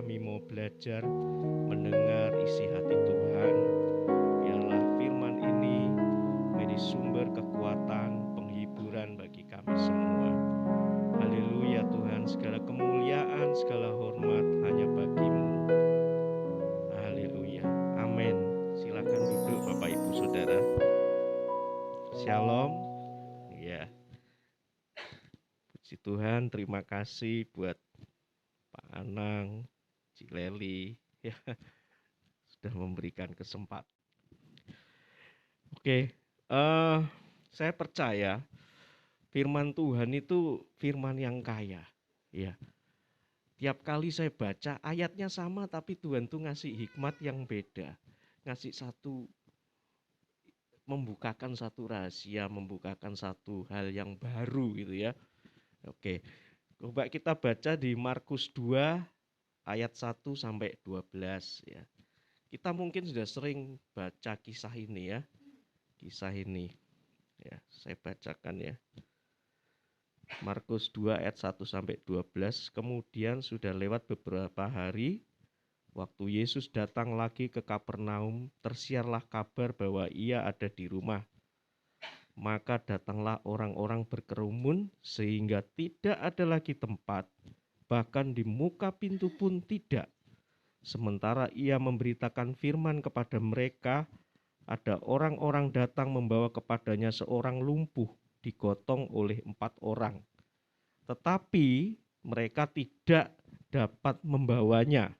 kami mau belajar mendengar isi hati Tuhan. Biarlah firman ini menjadi sumber kekuatan, penghiburan bagi kami semua. Haleluya Tuhan, segala kemuliaan, segala hormat hanya bagi-Mu. Haleluya, amin. Silakan duduk Bapak Ibu Saudara. Shalom. Ya, puji Tuhan, terima kasih buat Pak Anang, Cileli, ya, sudah memberikan kesempatan. Oke, saya percaya firman Tuhan itu firman yang kaya, ya. Tiap kali saya baca ayatnya sama, tapi Tuhan tuh ngasih hikmat yang beda, ngasih membukakan satu rahasia, membukakan satu hal yang baru gitu ya. Oke, coba kita baca di Markus 2 ayat 1 sampai 12 ya. Kita mungkin sudah sering baca kisah ini ya. Kisah ini ya, saya bacakan ya. Markus 2 ayat 1 sampai 12. Kemudian sudah lewat beberapa hari, waktu Yesus datang lagi ke Kapernaum, tersiarlah kabar bahwa ia ada di rumah. Maka datanglah orang-orang berkerumun sehingga tidak ada lagi tempat, bahkan di muka pintu pun tidak. Sementara ia memberitakan firman kepada mereka, ada orang-orang datang membawa kepadanya seorang lumpuh digotong oleh 4 orang. Tetapi mereka tidak dapat membawanya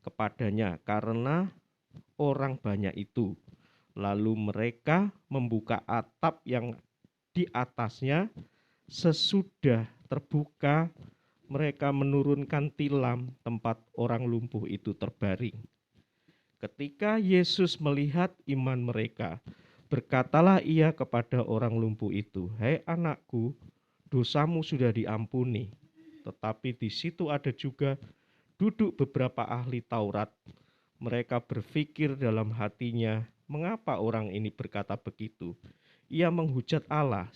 kepadanya karena orang banyak itu. Lalu mereka membuka atap yang di atasnya. Sesudah terbuka, mereka menurunkan tilam tempat orang lumpuh itu terbaring. Ketika Yesus melihat iman mereka, berkatalah ia kepada orang lumpuh itu, "Hai anakku, dosamu sudah diampuni." Tetapi di situ ada juga duduk beberapa ahli Taurat. Mereka berpikir dalam hatinya, mengapa orang ini berkata begitu? Ia menghujat Allah.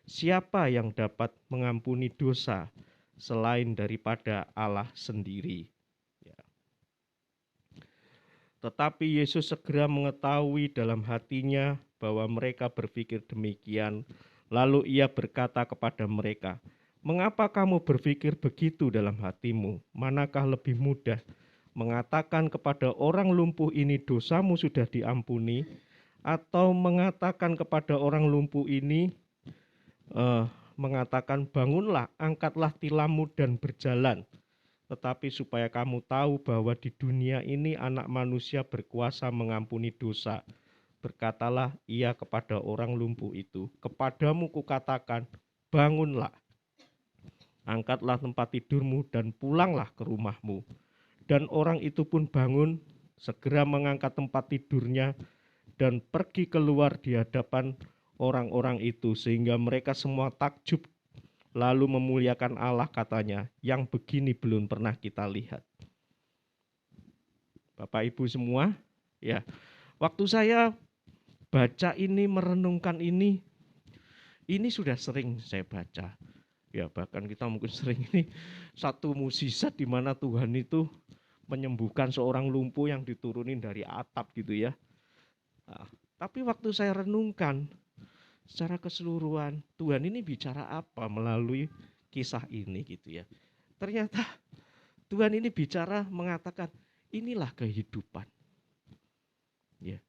Siapa yang dapat mengampuni dosa selain daripada Allah sendiri? Ya. Tetapi Yesus segera mengetahui dalam hatinya bahwa mereka berpikir demikian. Lalu ia berkata kepada mereka, "Mengapa kamu berpikir begitu dalam hatimu? Manakah lebih mudah, mengatakan kepada orang lumpuh ini dosamu sudah diampuni, atau mengatakan kepada orang lumpuh ini mengatakan bangunlah, angkatlah tilammu dan berjalan. Tetapi supaya kamu tahu bahwa di dunia ini anak manusia berkuasa mengampuni dosa. Berkatalah ia kepada orang lumpuh itu, kepadamu kukatakan, bangunlah, angkatlah tempat tidurmu dan pulanglah ke rumahmu." Dan orang itu pun bangun, segera mengangkat tempat tidurnya dan pergi keluar di hadapan orang-orang itu, sehingga mereka semua takjub lalu memuliakan Allah, katanya, "Yang begini belum pernah kita lihat." Bapak Ibu semua, ya, waktu saya baca ini, merenungkan ini sudah sering saya baca. Ya, bahkan kita mungkin sering ini satu mukjizat di mana Tuhan itu menyembuhkan seorang lumpuh yang diturunin dari atap gitu ya. Nah, tapi waktu saya renungkan secara keseluruhan, Tuhan ini bicara apa melalui kisah ini gitu ya. Ternyata Tuhan ini bicara mengatakan inilah kehidupan. Ya.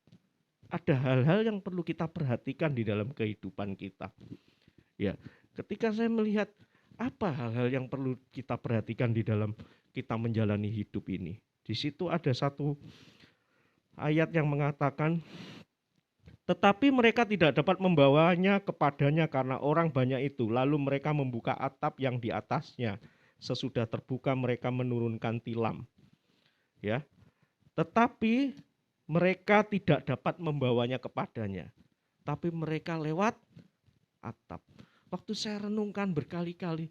Ada hal-hal yang perlu kita perhatikan di dalam kehidupan kita. Ya, ketika saya melihat apa hal-hal yang perlu kita perhatikan di dalam kita menjalani hidup ini. Di situ ada satu ayat yang mengatakan, tetapi mereka tidak dapat membawanya kepadanya karena orang banyak itu. Lalu mereka membuka atap yang di atasnya. Sesudah terbuka mereka menurunkan tilam. Ya. Tetapi mereka tidak dapat membawanya kepadanya. Tapi mereka lewat atap. Waktu saya renungkan berkali-kali,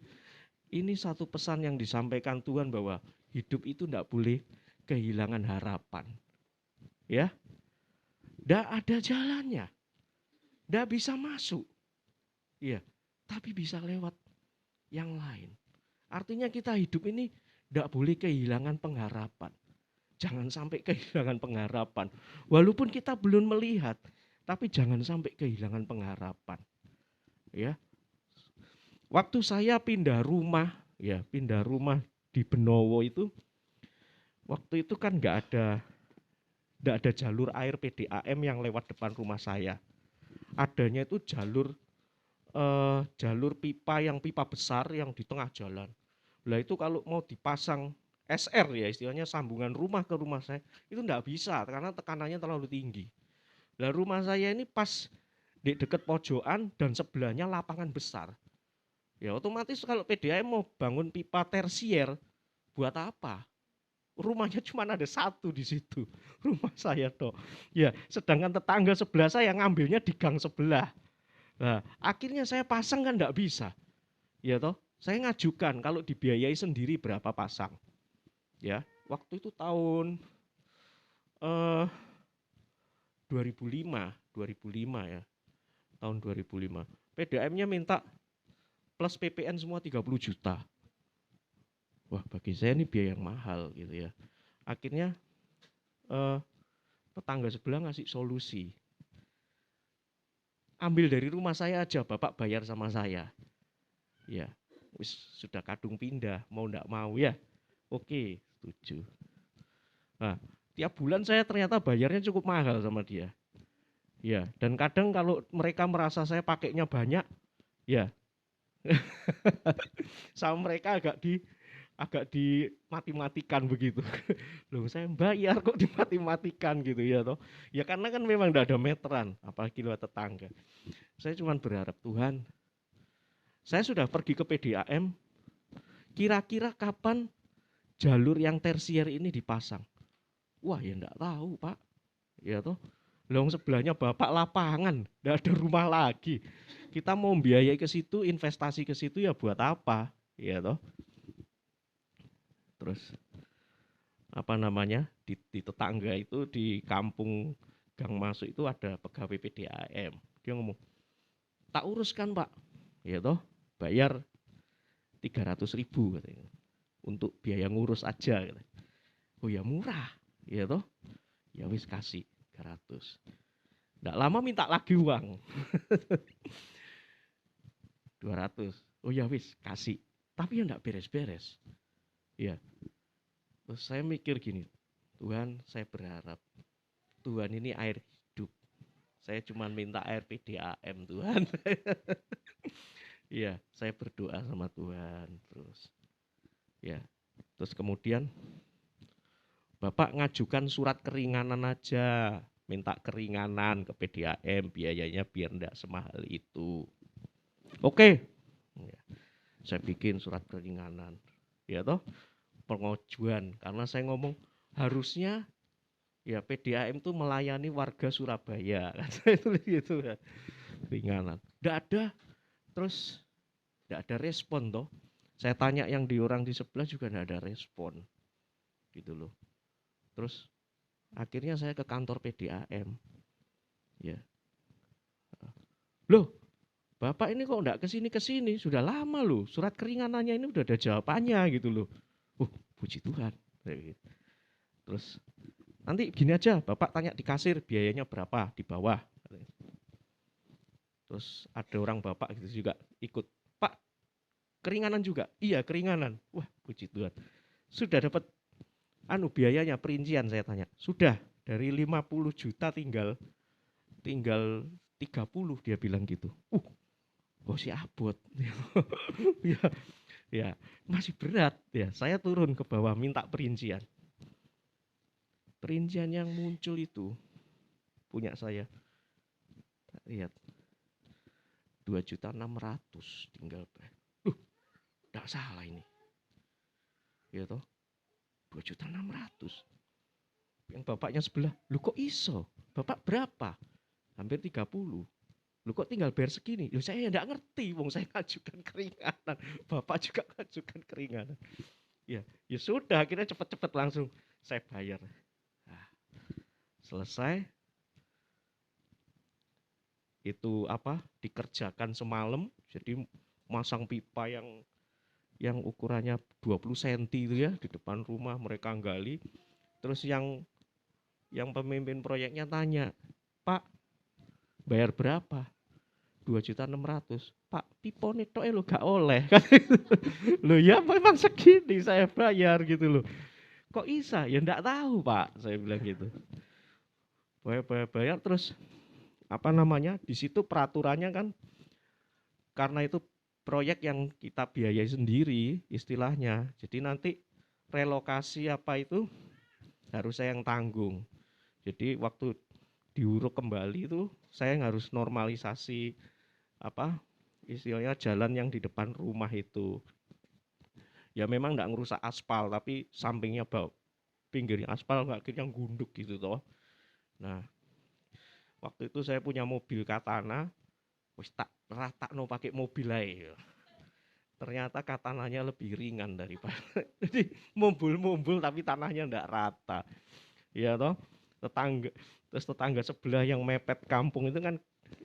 ini satu pesan yang disampaikan Tuhan bahwa hidup itu tidak boleh kehilangan harapan. Ya, tidak ada jalannya, tidak bisa masuk. Ya, tapi bisa lewat yang lain. Artinya kita hidup ini Tidak boleh kehilangan pengharapan. Jangan sampai kehilangan pengharapan. Walaupun kita belum melihat, tapi jangan sampai kehilangan pengharapan. Ya, waktu saya pindah rumah, pindah rumah di Benowo itu, waktu itu kan nggak ada jalur air PDAM yang lewat depan rumah saya. Adanya itu jalur pipa yang pipa besar yang di tengah jalan. Lah itu kalau mau dipasang SR ya istilahnya sambungan rumah ke rumah saya itu enggak bisa karena tekanannya terlalu tinggi. Lah rumah saya ini pas di dekat pojokan dan sebelahnya lapangan besar. Ya otomatis kalau PDAM mau bangun pipa tersier buat apa? Rumahnya cuma ada satu di situ, rumah saya toh. Ya, sedangkan tetangga sebelah saya ngambilnya di gang sebelah. Nah, akhirnya saya pasang kan enggak bisa. Ya toh, saya ngajukan kalau dibiayai sendiri berapa pasang. Ya, waktu itu tahun 2005 ya. Tahun 2005. PDAM-nya minta plus PPN semua 30 juta. Wah, bagi saya ini biaya yang mahal gitu ya. Akhirnya tetangga sebelah ngasih solusi. Ambil dari rumah saya aja, Bapak bayar sama saya. Ya, sudah kadung pindah, mau enggak mau ya. Oke, setuju. Nah, tiap bulan saya ternyata bayarnya cukup mahal sama dia. Ya, dan kadang kalau mereka merasa saya pakainya banyak, ya sama mereka agak dimati-matikan begitu. Loh, saya bayar kok dimati-matikan gitu ya toh. Ya karena kan memang tidak ada meteran, apalagi lewat tetangga. Saya cuma berharap Tuhan, saya sudah pergi ke PDAM, kira-kira kapan jalur yang tersier ini dipasang? Wah, ya enggak tahu, Pak. Ya toh. Long sebelahnya Bapak lapangan, enggak ada rumah lagi. Kita mau biayai ke situ, investasi ke situ ya buat apa? Ya toh. Terus apa namanya? Di tetangga itu di kampung gang masuk itu ada pegawai PDAM. Dia ngomong, "Tak uruskan, Pak." Ya toh, bayar 300.000 katanya. Untuk biaya ngurus aja katanya. Oh ya murah, ya toh. Ya wis kasih 300. Nggak lama minta lagi uang. 200. Oh ya wis kasih. Tapi ya enggak beres-beres. Ya. Terus saya mikir gini, Tuhan, saya berharap Tuhan ini air hidup. Saya cuma minta air PDAM Tuhan. Iya, saya berdoa sama Tuhan terus. Ya. Terus kemudian Bapak ngajukan surat keringanan aja, minta keringanan ke PDAM, biayanya biar enggak semahal itu. Oke. Ya, saya bikin surat keringanan. Ya toh, pengajuan karena saya ngomong harusnya ya PDAM itu melayani warga Surabaya kan saya tulis gitu kan. Keringanan. Enggak ada. Terus enggak ada respon toh. Saya tanya yang di orang di sebelah juga enggak ada respon. Gitu loh. Terus akhirnya saya ke kantor PDAM. Ya. Loh, Bapak ini kok enggak kesini, sudah lama loh, surat keringanannya ini udah ada jawabannya gitu loh. Puji Tuhan. Terus nanti gini aja, Bapak tanya di kasir biayanya berapa di bawah. Terus ada orang Bapak gitu juga ikut, Pak keringanan juga? Iya keringanan. Wah puji Tuhan. Sudah dapat biayanya perincian saya tanya. Sudah dari 50 juta tinggal 30 dia bilang gitu. Oh si abot. Ya, ya masih berat ya. Saya turun ke bawah minta perincian. Perincian yang muncul itu punya saya. Lihat 2.600.000 tinggal. Enggak salah ini. Ya toh. 2.600.000. Yang bapaknya sebelah, lu kok iso? Bapak berapa? Hampir 30. Lu kok tinggal bayar segini? Loh saya enggak ngerti, wong saya ngajukan keringanan. Bapak juga ngajukan keringanan. Ya sudah, akhirnya cepet-cepet langsung saya bayar. Nah, selesai. Itu dikerjakan semalam, jadi masang pipa yang yang ukurannya 20 cm itu ya di depan rumah mereka gali. Terus yang pemimpin proyeknya tanya, "Pak, bayar berapa?" 2.600.000. "Pak, pipone tok lo gak oleh." Loh ya memang segini saya bayar gitu loh. Kok bisa? Ya enggak tahu Pak, saya bilang gitu. Bayar terus apa namanya? Di situ peraturannya kan karena itu proyek yang kita biayai sendiri istilahnya. Jadi nanti relokasi apa itu harus saya yang tanggung. Jadi waktu diuruk kembali itu saya yang harus normalisasi apa istilahnya jalan yang di depan rumah itu. Ya memang enggak ngerusak aspal tapi sampingnya pinggirnya aspal akhirnya gunduk gitu toh. Nah, waktu itu saya punya mobil Katana, wis tak ratakno pakai mobil aja. Ternyata katananya lebih ringan daripada jadi mumbul-mumbul tapi tanahnya ndak rata. Ya toh, tetangga sebelah yang mepet kampung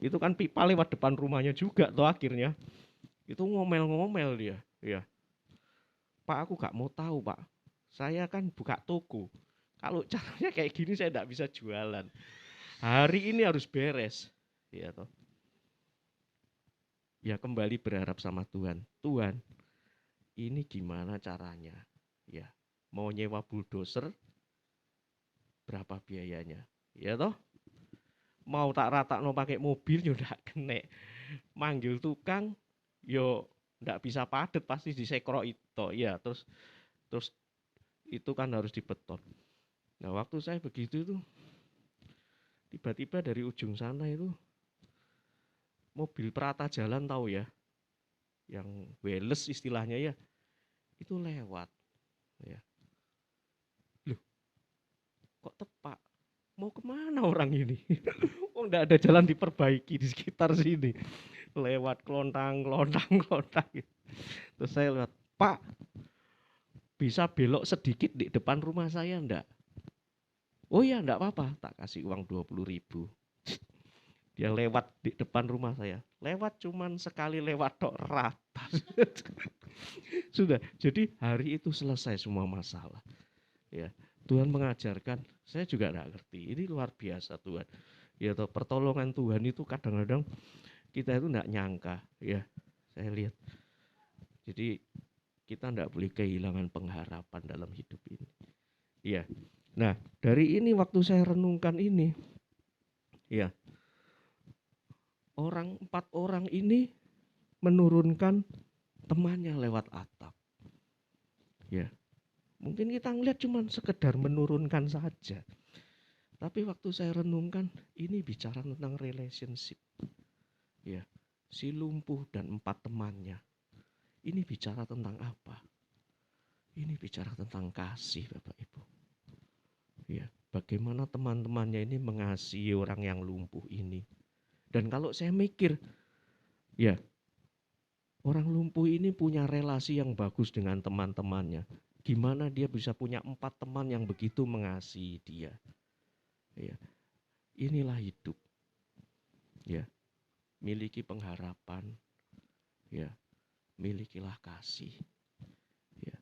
itu kan pipa lewat depan rumahnya juga toh akhirnya. Itu ngomel-ngomel dia. Ya, "Pak, aku gak mau tahu, Pak. Saya kan buka toko. Kalau caranya kayak gini saya ndak bisa jualan. Hari ini harus beres." Ya toh. Ya kembali berharap sama Tuhan. Tuhan, ini gimana caranya? Ya, mau nyewa bulldozer berapa biayanya? Ya toh, mau tak ratakno pakai mobil yo ndak kena. Manggil tukang yo ndak bisa padet pasti disekrok itu. Ya, terus itu kan harus dibeton. Nah, waktu saya begitu tuh tiba-tiba dari ujung sana itu mobil perata jalan tahu ya, yang weles istilahnya ya, itu lewat. Ya. Loh, kok tepak? Mau kemana orang ini? Oh, enggak ada jalan diperbaiki di sekitar sini. Lewat kelontang, kelontang, kelontang. Terus saya lihat, "Pak, bisa belok sedikit di depan rumah saya enggak?" "Oh ya, enggak apa-apa." Tak kasih uang 20.000. Dia lewat di depan rumah saya. Lewat cuman sekali lewat tok rata. Sudah, jadi hari itu selesai semua masalah. Ya, Tuhan mengajarkan, saya juga enggak ngerti. Ini luar biasa Tuhan. Ya toh, pertolongan Tuhan itu kadang-kadang kita itu enggak nyangka, ya. Saya lihat. Jadi kita enggak boleh kehilangan pengharapan dalam hidup ini. Iya. Nah, dari ini waktu saya renungkan ini, ya, 4 orang ini menurunkan temannya lewat atap. Ya, mungkin kita ngelihat cuma sekedar menurunkan saja. Tapi waktu saya renungkan, ini bicara tentang relationship. Ya, si lumpuh dan 4 temannya. Ini bicara tentang apa? Ini bicara tentang kasih, Bapak Ibu. Ya, bagaimana teman-temannya ini mengasihi orang yang lumpuh ini. Dan kalau saya mikir, ya, orang lumpuh ini punya relasi yang bagus dengan teman-temannya. Gimana dia bisa punya 4 teman yang begitu mengasihi dia? Ya, inilah hidup. Ya, miliki pengharapan. Ya, milikilah kasih. Ya,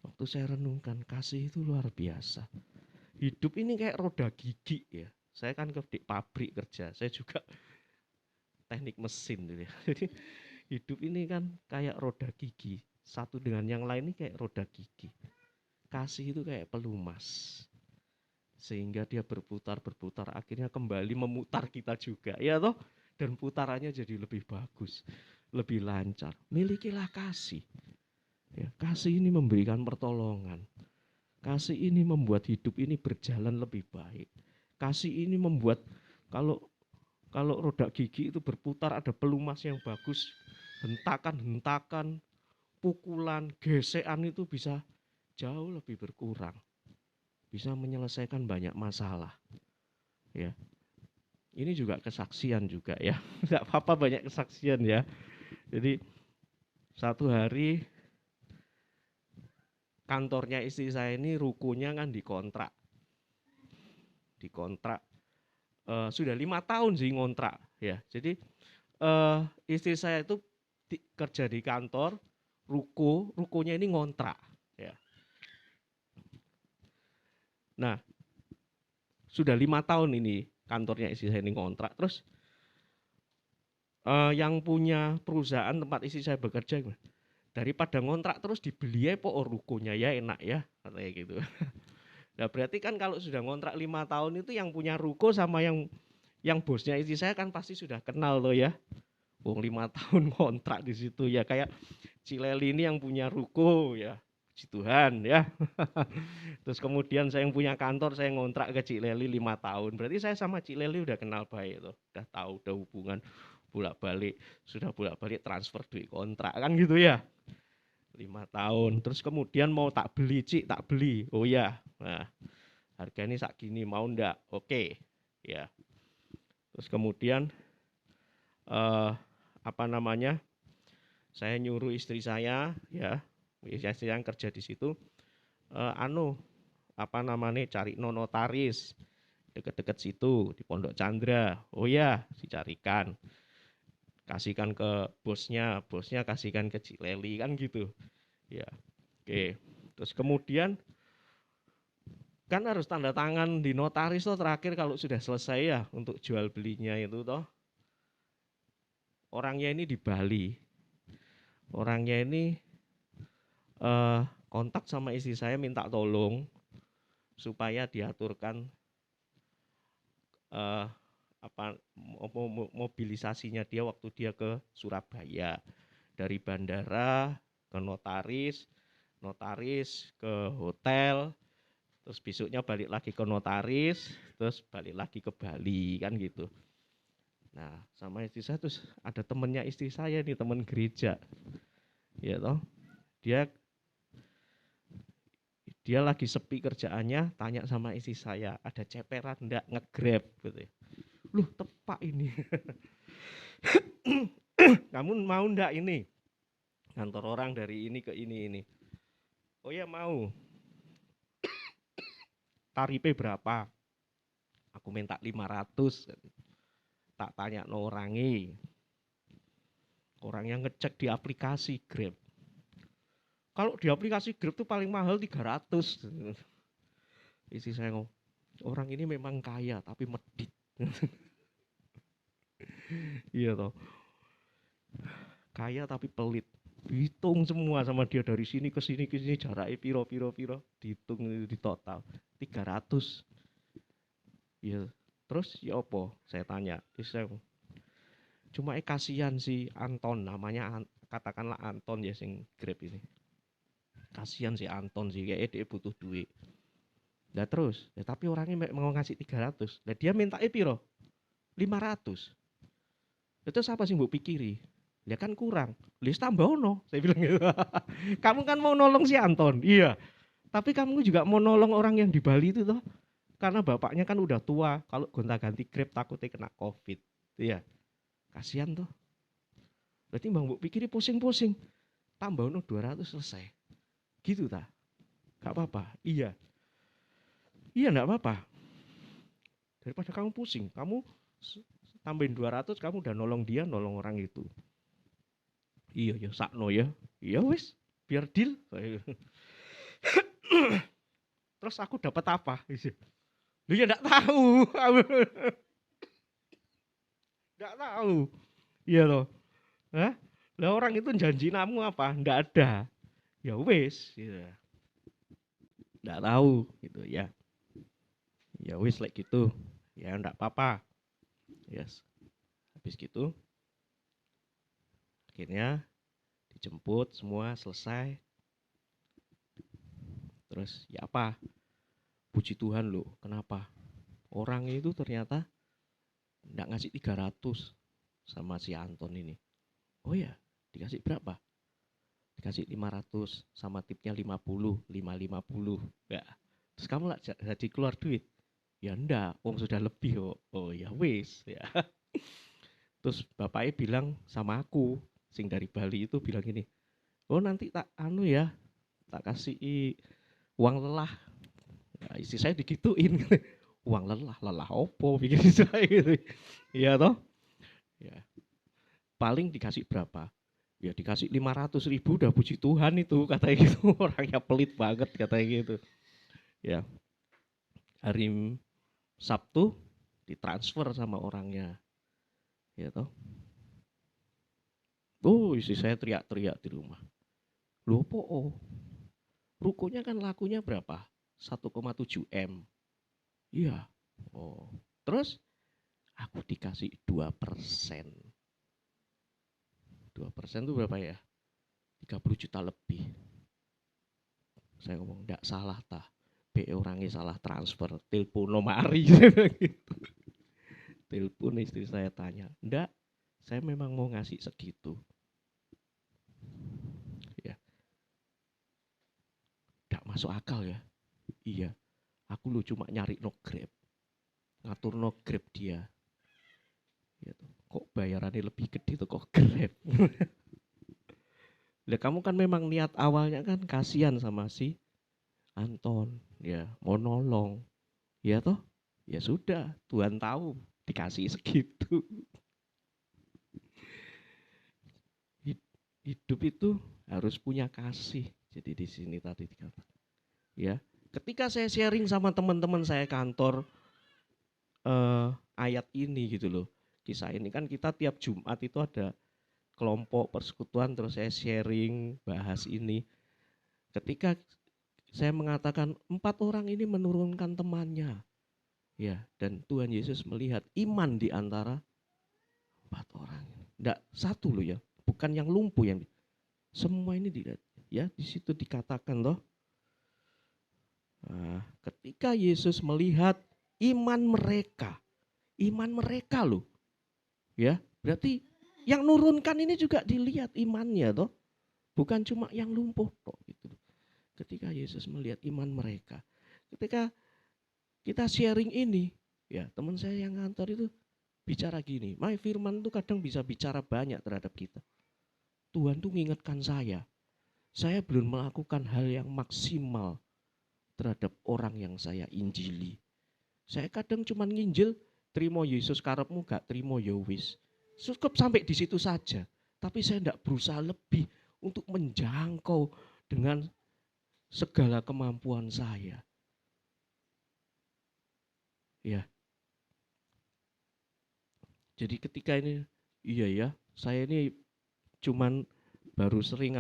waktu saya renungkan kasih itu luar biasa. Hidup ini kayak roda gigi ya. Saya kan di pabrik kerja, saya juga teknik mesin gitu ya. Jadi hidup ini kan kayak roda gigi. Satu dengan yang lain ini kayak roda gigi. Kasih itu kayak pelumas. Sehingga dia berputar-berputar akhirnya kembali memutar kita juga. Ya toh? Dan putarannya jadi lebih bagus, lebih lancar. Milikilah kasih. Ya, kasih ini memberikan pertolongan. Kasih ini membuat hidup ini berjalan lebih baik. Kasih ini membuat kalau roda gigi itu berputar ada pelumas yang bagus, hentakan-hentakan, pukulan, gesekan itu bisa jauh lebih berkurang. Bisa menyelesaikan banyak masalah. Ya. Ini juga kesaksian juga ya. Enggak apa-apa banyak kesaksian ya. Jadi satu hari kantornya istri saya ini rukunya kan dikontrak. Sudah 5 tahun sih ngontrak ya. Jadi istri saya itu kerja di kantor, rukonya ini ngontrak. Ya. Nah, sudah 5 tahun ini kantornya istri saya ini ngontrak. Terus yang punya perusahaan tempat istri saya bekerja, daripada ngontrak terus dibeli ya rukonya ya enak ya, katanya gitu. Nah berarti kan kalau sudah ngontrak 5 tahun itu yang punya ruko sama yang bosnya istri saya kan pasti sudah kenal loh ya. 5 tahun kontrak di situ ya, kayak Cileli ini yang punya ruko ya, puji Tuhan ya. Terus kemudian saya yang punya kantor, saya ngontrak ke Cileli 5 tahun. Berarti saya sama Cileli udah kenal baik tuh, udah tahu, udah hubungan bolak-balik, sudah bolak-balik transfer duit kontrak kan gitu ya. 5 tahun. Terus kemudian mau tak beli, Cik, tak beli. Oh ya. Nah, harganya sak gini, mau ndak? Oke. Ya. Terus kemudian apa namanya? Saya nyuruh istri saya ya, istri yang kerja di situ apa namanya? Cari notaris deket-deket situ di Pondok Chandra. Oh ya, dicarikan. Kasihkan ke bosnya kasihkan ke Cileli kan gitu. Ya. Oke. Terus kemudian kan harus tanda tangan di notaris toh terakhir kalau sudah selesai ya untuk jual belinya itu toh. Orangnya ini di Bali. Orangnya ini kontak sama istri saya minta tolong supaya diaturkan apa mobilisasinya dia waktu dia ke Surabaya, dari bandara ke notaris ke hotel, terus besoknya balik lagi ke notaris, terus balik lagi ke Bali kan gitu. Nah sama istri saya terus ada temennya istri saya nih, temen gereja ya toh, dia lagi sepi kerjaannya, tanya sama istri saya ada ceperan ndak nge-grab gitu. Loh tepak ini. Kamu mau ndak ini kantor orang dari ini ke ini? Oh ya mau. Tarifnya berapa? Aku minta 500. Tak tanya no orangnya. Orang yang ngecek di aplikasi Grab. Kalau di aplikasi Grab tuh paling mahal 300. Istri saya ngomong, orang ini memang kaya tapi medit. Iya toh. Kaya tapi pelit. Dihitung semua sama dia dari sini ke sini jaraknya piro. Dihitung di total 300. Ya, terus ya opo? Saya tanya. Saya cuma kasihan si Anton, namanya katakanlah Anton ya sing Grab ini. Kasihan si Anton sih, kayak dia butuh duit. Nah terus, ya, tapi orangnya mau ngasih 300. Nah dia minta piro? 500. Itu apa sih mbok pikiri? Ya kan kurang. Lis tambah ono, saya bilang gitu. Kamu kan mau nolong si Anton. Iya. Tapi kamu juga mau nolong orang yang di Bali itu toh. Karena bapaknya kan udah tua, kalau gonta-ganti Grab takutnya kena Covid. Iya. Kasihan tuh. Berarti Bang mbok pikir pusing-pusing. Tambah ono 200 selesai. Gitu ta? Gak apa-apa. Iya. Iya enggak apa-apa. Daripada kamu pusing, kamu tambahin 200, kamu udah nolong dia, nolong orang itu. Iya ya, sakno ya. Iya wis, biar deal. Terus aku dapat apa? Lu ya enggak tahu. Enggak tahu. Iya loh. Hah? Lah orang itu janji namu apa? Enggak ada. Ya wis, gitu. Enggak tahu gitu ya. Ya wis like gitu. Ya enggak apa-apa. Yes. Habis gitu akhirnya dijemput semua selesai. Terus ya apa? Puji Tuhan loh. Kenapa? Orang itu ternyata enggak ngasih 300 sama si Anton ini. Oh ya, dikasih berapa? Dikasih 500 sama tipnya 50, 550. Ya. Terus kamu lah jadi keluar duit. Ya enggak, sudah lebih kok. Oh ya wis ya. Terus bapaknya bilang sama aku, sing dari Bali itu bilang gini, oh nanti tak ya, tak kasih uang lelah. Ya, istri saya digituin. Uang lelah opo pikir saya gitu. Iya toh? Ya. Paling dikasih berapa? Ya dikasih 500.000 udah puji Tuhan itu, katanya gitu. Orangnya pelit banget katanya gitu. Ya, hari Sabtu ditransfer sama orangnya. Ya toh. Oh, istri saya teriak-teriak di rumah. Loh, oh, rukonya kan lakunya berapa? 1,7 M. Iya. Oh. Terus aku dikasih 2%. 2% itu berapa ya? 30 juta lebih. Saya ngomong, enggak salah tah. Be orangnya salah transfer, telepon mari. Telepon istri saya tanya, enggak, saya memang mau ngasih segitu. Ya, enggak masuk akal ya. Iya, aku lu cuma nyari no Grab, ngatur no Grab dia. Ya, kok bayarannya lebih gede tuh kok Grab. Lah kamu kan memang niat awalnya kan kasihan sama si Anton, ya mau nolong, ya toh, ya sudah, Tuhan tahu dikasih segitu. Hidup itu harus punya kasih. Jadi di sini tadi dikatakan, ya. Ketika saya sharing sama teman-teman saya kantor ayat ini gitu loh. Kisah ini kan kita tiap Jumat itu ada kelompok persekutuan terus saya sharing bahas ini. Ketika saya mengatakan 4 orang ini menurunkan temannya. Ya, dan Tuhan Yesus melihat iman di antara 4 orang. Enggak satu loh ya, bukan yang lumpuh yang semua ini dilihat. Ya, di situ dikatakan loh. Nah, ketika Yesus melihat iman mereka loh. Ya, berarti yang nurunkan ini juga dilihat imannya toh. Bukan cuma yang lumpuh toh gitu. Ketika Yesus melihat iman mereka. Ketika kita sharing ini, ya teman saya yang kantor itu bicara gini, My Firman itu kadang bisa bicara banyak terhadap kita. Tuhan tuh mengingatkan saya belum melakukan hal yang maksimal terhadap orang yang saya injili. Saya kadang cuma nginjil, terima Yesus karepmu gak terima ya wis. Cukup sampai di situ saja. Tapi saya tidak berusaha lebih untuk menjangkau dengan segala kemampuan saya. Ya. Jadi ketika ini, iya ya, saya ini cuman baru sering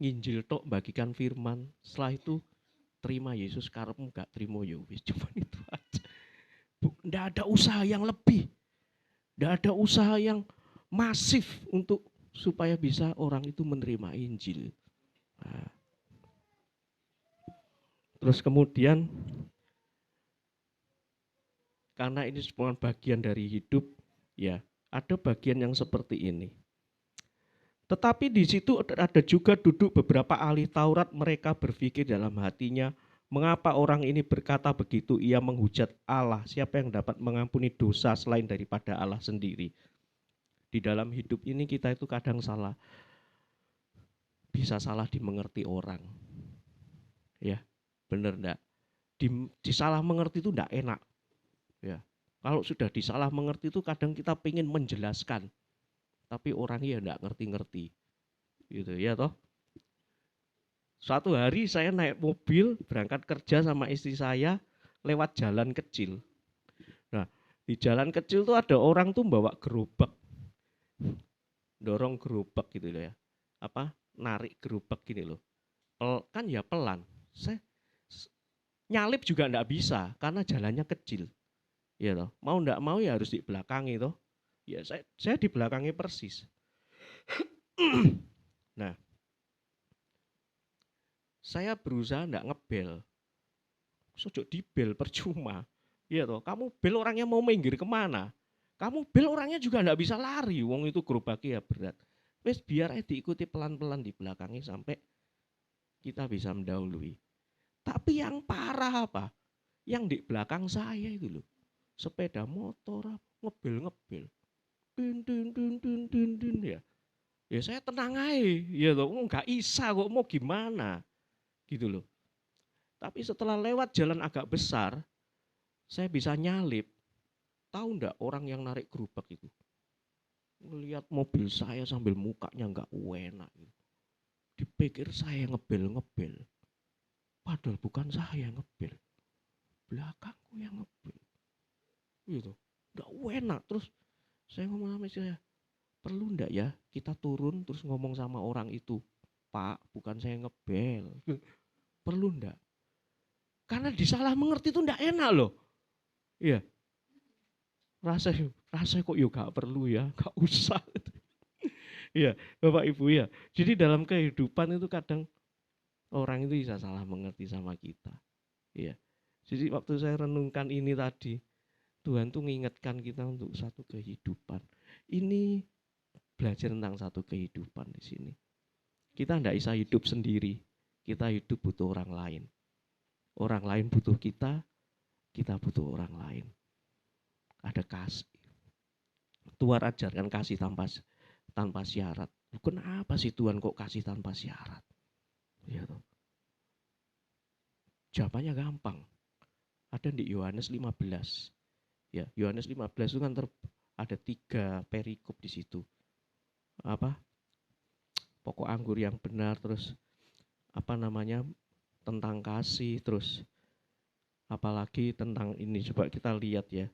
nginjil tok bagikan firman. Setelah itu terima Yesus karepmu gak terima ya wis. Cuman itu aja. Enggak ada usaha yang lebih. Enggak ada usaha yang masif untuk supaya bisa orang itu menerima Injil. Nah, terus kemudian karena ini sebuah bagian dari hidup, ya ada bagian yang seperti ini. Tetapi di situ ada juga duduk beberapa ahli Taurat, mereka berpikir dalam hatinya, mengapa orang ini berkata begitu, ia menghujat Allah, siapa yang dapat mengampuni dosa selain daripada Allah sendiri. Di dalam hidup ini kita itu kadang salah, bisa salah dimengerti orang. Ya, benar enggak? Disalah mengerti itu enggak enak. Ya. Kalau sudah disalah mengerti itu kadang kita pengen menjelaskan, tapi orangnya enggak ngerti-ngerti. Gitu ya toh. Suatu hari saya naik mobil berangkat kerja sama istri saya lewat jalan kecil. Nah, di jalan kecil tuh ada orang tuh bawa gerobak. Dorong gerobak gitu loh ya. Narik gerobak gini loh. Kan ya pelan. Saya nyalip juga enggak bisa karena jalannya kecil. Ya toh. Mau enggak mau ya harus di belakangi toh. Ya saya di belakangnya persis. Nah, saya berusaha enggak ngebel. Sojok dibel percuma. Iya toh, kamu bel orangnya mau minggir kemana? Kamu bel orangnya juga enggak bisa lari, wong itu gerobaknya ya berat. Wes biar diikuti pelan-pelan di belakangnya sampai kita bisa mendahului. Tapi yang parah apa? Yang di belakang saya itu loh. Sepeda motor ngebel-ngebel. Dun dun dun dun dun dun ya. Ya saya tenang aja, ya toh, enggak isa kok mau gimana? Gitu loh. Tapi setelah lewat jalan agak besar, saya bisa nyalip. Tahu enggak orang yang narik gerobak itu? ngelihat mobil saya sambil mukanya nggak enak. Dipikir saya ngebel-ngebel. Padahal bukan saya yang ngebel. Belakangku yang ngebel. Gitu. Nggak enak. Terus saya ngomong sama istri saya, perlu ndak ya kita turun terus ngomong sama orang itu, Pak, bukan saya ngebel. Perlu ndak? Karena disalah mengerti itu ndak enak loh. Iya. Rasa kok yuk gak perlu ya, gak usah. Iya, Bapak Ibu ya. Jadi dalam kehidupan itu kadang orang itu bisa salah mengerti sama kita. Iya. Jadi waktu saya renungkan ini tadi, Tuhan tuh mengingatkan kita untuk satu kehidupan. Ini belajar tentang satu kehidupan di sini. Kita tidak bisa hidup sendiri. Kita hidup butuh orang lain. Orang lain butuh kita butuh orang lain. Ada kasih. Tuhan ajarkan kasih tanpa syarat. Kenapa sih Tuhan kok kasih tanpa syarat? Ya toh. Jawabannya gampang. Ada di Yohanes 15. Ya, Yohanes 15 itu kan ada 3 perikop di situ. Apa? Pokok anggur yang benar, terus tentang kasih, terus apalagi tentang ini, coba kita lihat ya.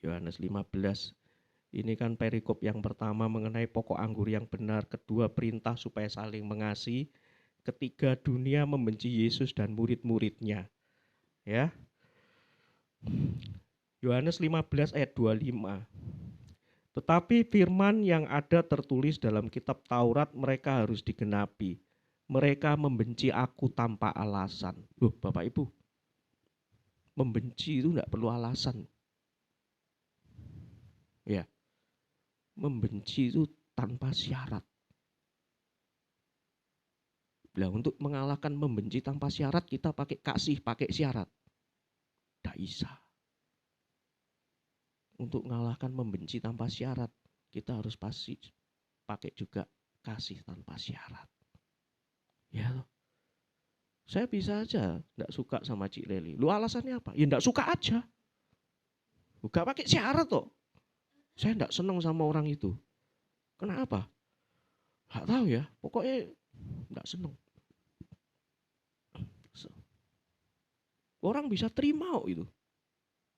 Yohanes 15. Ini kan perikop yang pertama mengenai pokok anggur yang benar, kedua perintah supaya saling mengasihi, ketiga dunia membenci Yesus dan murid-muridnya. Ya. Yohanes 15 ayat 25. Tetapi firman yang ada tertulis dalam kitab Taurat mereka harus digenapi. Mereka membenci aku tanpa alasan. Loh, Bapak Ibu, membenci itu enggak perlu alasan. Ya. Membenci itu tanpa syarat. Nah, untuk mengalahkan membenci tanpa syarat kita pakai kasih, pakai syarat. Tidak bisa. Untuk mengalahkan membenci tanpa syarat kita harus pasti pakai juga kasih tanpa syarat. Ya loh. Saya bisa aja tidak suka sama Cik Leli. Lu alasannya apa? Ya tidak suka aja. Gak pakai syarat kok. Saya tidak senang sama orang itu. Kenapa? Gak tahu ya. Pokoknya tidak senang. Orang bisa terima kok itu.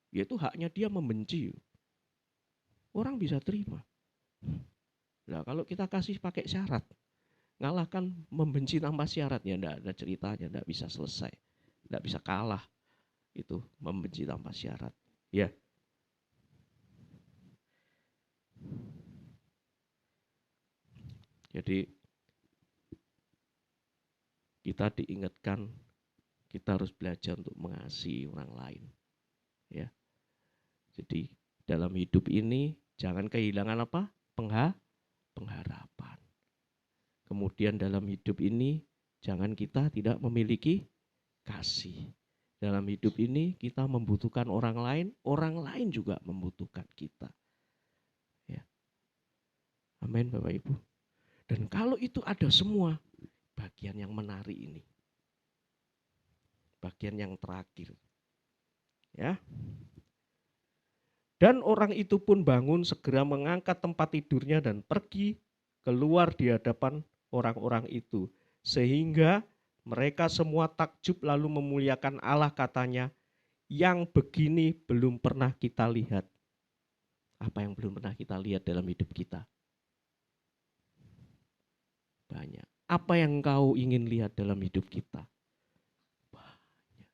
Yaitu haknya dia membenci. Orang bisa terima. Nah, kalau kita kasih pakai syarat, ngalahkan membenci tanpa syarat, ya enggak ada ceritanya, enggak bisa selesai. Enggak bisa kalah itu membenci tanpa syarat. Ya. Jadi kita diingatkan kita harus belajar untuk mengasihi orang lain. Ya. Jadi dalam hidup ini jangan kehilangan apa? Pengharapan. Kemudian dalam hidup ini jangan kita tidak memiliki kasih. Dalam hidup ini kita membutuhkan orang lain juga membutuhkan kita. Ya. Amin Bapak Ibu. Dan kalau itu ada semua, bagian yang menarik ini. Bagian yang terakhir. Ya. Dan orang itu pun bangun segera mengangkat tempat tidurnya dan pergi keluar di hadapan orang-orang itu. Sehingga mereka semua takjub lalu memuliakan Allah, katanya, yang begini belum pernah kita lihat. Apa yang belum pernah kita lihat dalam hidup kita? Banyak. Apa yang kau ingin lihat dalam hidup kita? Banyak.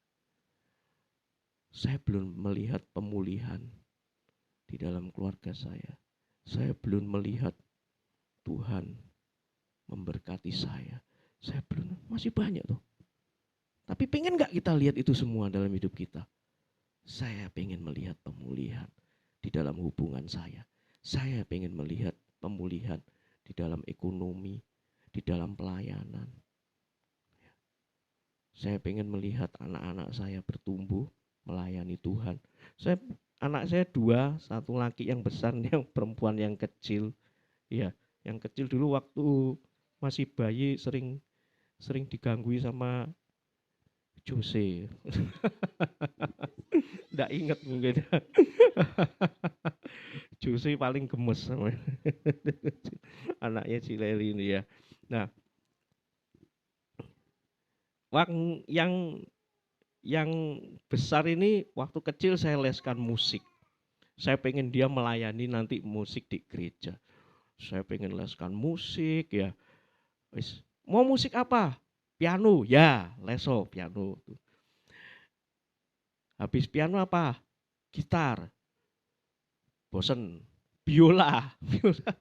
Saya belum melihat pemulihan di dalam keluarga saya. Saya belum melihat Tuhan memberkati saya. Saya belum, masih banyak tuh. Tapi pengen gak kita lihat itu semua dalam hidup kita? Saya pengen melihat pemulihan di dalam hubungan saya. Saya pengen melihat pemulihan di dalam ekonomi, di dalam pelayanan. Saya pengen melihat anak-anak saya bertumbuh, melayani Tuhan. Anak saya 2, satu laki yang besar, yang perempuan yang kecil. Ya, yang kecil dulu waktu masih bayi sering digangguin sama Jose. Nggak ingat mungkin. Jose paling gemes sama anaknya Cileli ini ya. Nah, yang besar ini waktu kecil saya leskan musik. Saya pengen dia melayani nanti musik di gereja. Saya pengen leskan musik ya. Wis, mau musik apa? Piano, ya, leso piano. Habis piano apa? Gitar. Bosen. Biola, biola.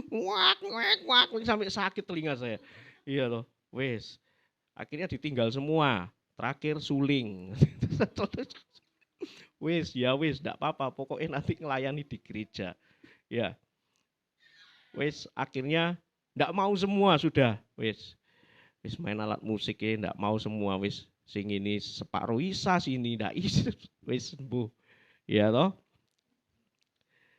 Wak, wak, wak, sampai sakit telinga saya. Iya loh, wes. Akhirnya ditinggal semua. Terakhir suling. Wes, ya wes, enggak apa-apa. Pokoknya nanti ngelayani di gereja. Ya, wes. Akhirnya enggak mau semua sudah. Wes, wes main alat musik ya, enggak mau semua. Wes, sing ini separuh isa, sini enggak isa. Wes sembuh. Ya toh.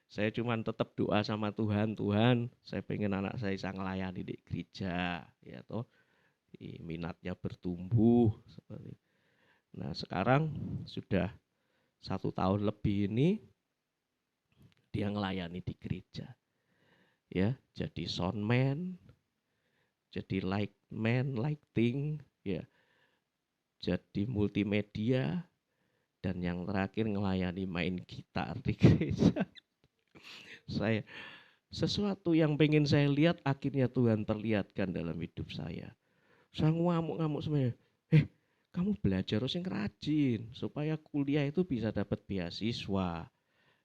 Saya cuma tetap doa sama Tuhan, Tuhan, saya pengen anak saya bisa ngelayani di gereja, ya toh, minatnya bertumbuh. Nah sekarang sudah 1 tahun lebih ini dia ngelayani di gereja, ya, jadi soundman, jadi lighting, ya, jadi multimedia, dan yang terakhir ngelayani main gitar di gereja. Saya sesuatu yang pengen saya lihat akhirnya Tuhan perlihatkan dalam hidup saya. Saya ngamuk-ngamuk semuanya. Kamu belajar harus yang rajin supaya kuliah itu bisa dapat beasiswa.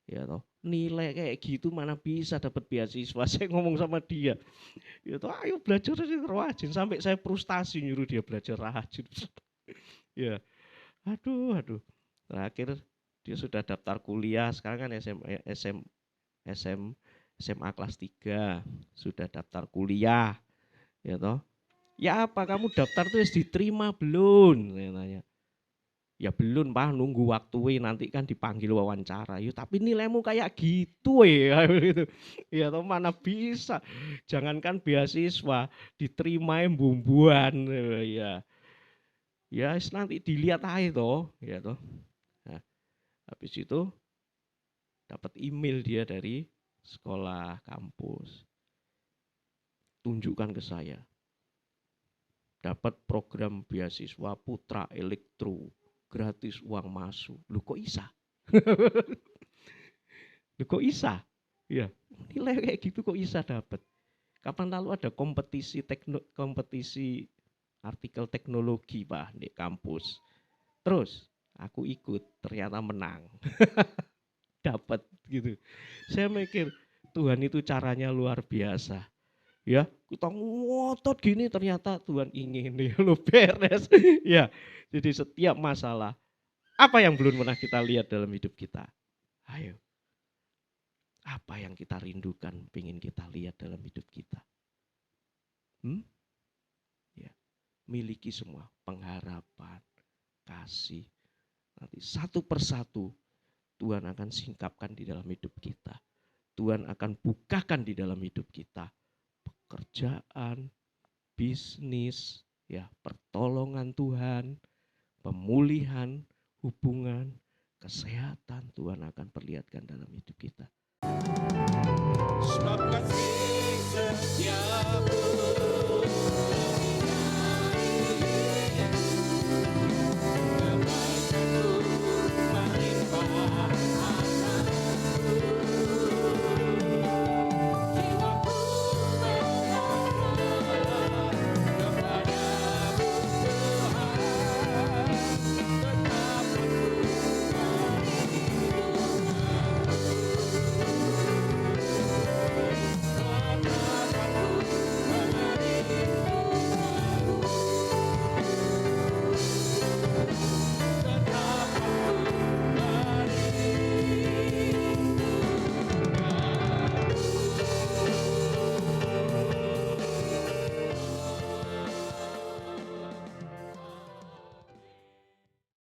Ya toh, nilai kayak gitu mana bisa dapat beasiswa. Saya ngomong sama dia. Ya toh, ayo belajar yang rajin sampai saya frustasi nyuruh dia belajar rajin. Ya. Aduh. Terakhir dia sudah daftar kuliah, sekarang kan SMA kelas 3 sudah daftar kuliah, ya toh. Ya apa kamu daftar tuh diterima belum? Saya tanya. Ya belum Pak, nunggu waktu nanti kan dipanggil wawancara. Ya tapi nilaimu kayak gitu ya gitu. Ya toh mana bisa. Jangankan beasiswa, diterima bumbuan ya. Ya nanti dilihat aja toh, ya toh. Nah, habis itu dapat email dia dari sekolah kampus. Tunjukkan ke saya. Dapat program beasiswa Putra Elektro, gratis uang masuk. Lu kok bisa? Lu kok bisa? Ya, nilai kayak gitu kok bisa dapat. Kapan lalu ada kompetisi artikel teknologi Pak di kampus. Terus aku ikut, ternyata menang. Dapat gitu. Saya mikir Tuhan itu caranya luar biasa. Ya, kita ngotot gini ternyata Tuhan ingin ya lo beres. Ya, jadi setiap masalah apa yang belum pernah kita lihat dalam hidup kita? Ayo, apa yang kita rindukan, pengen kita lihat dalam hidup kita? Ya, miliki semua pengharapan, kasih. Nanti satu persatu Tuhan akan singkapkan di dalam hidup kita. Tuhan akan bukakan di dalam hidup kita. Pekerjaan, bisnis, ya, pertolongan Tuhan, pemulihan, hubungan, kesehatan Tuhan akan perlihatkan dalam hidup kita. Sebab kasih setiamu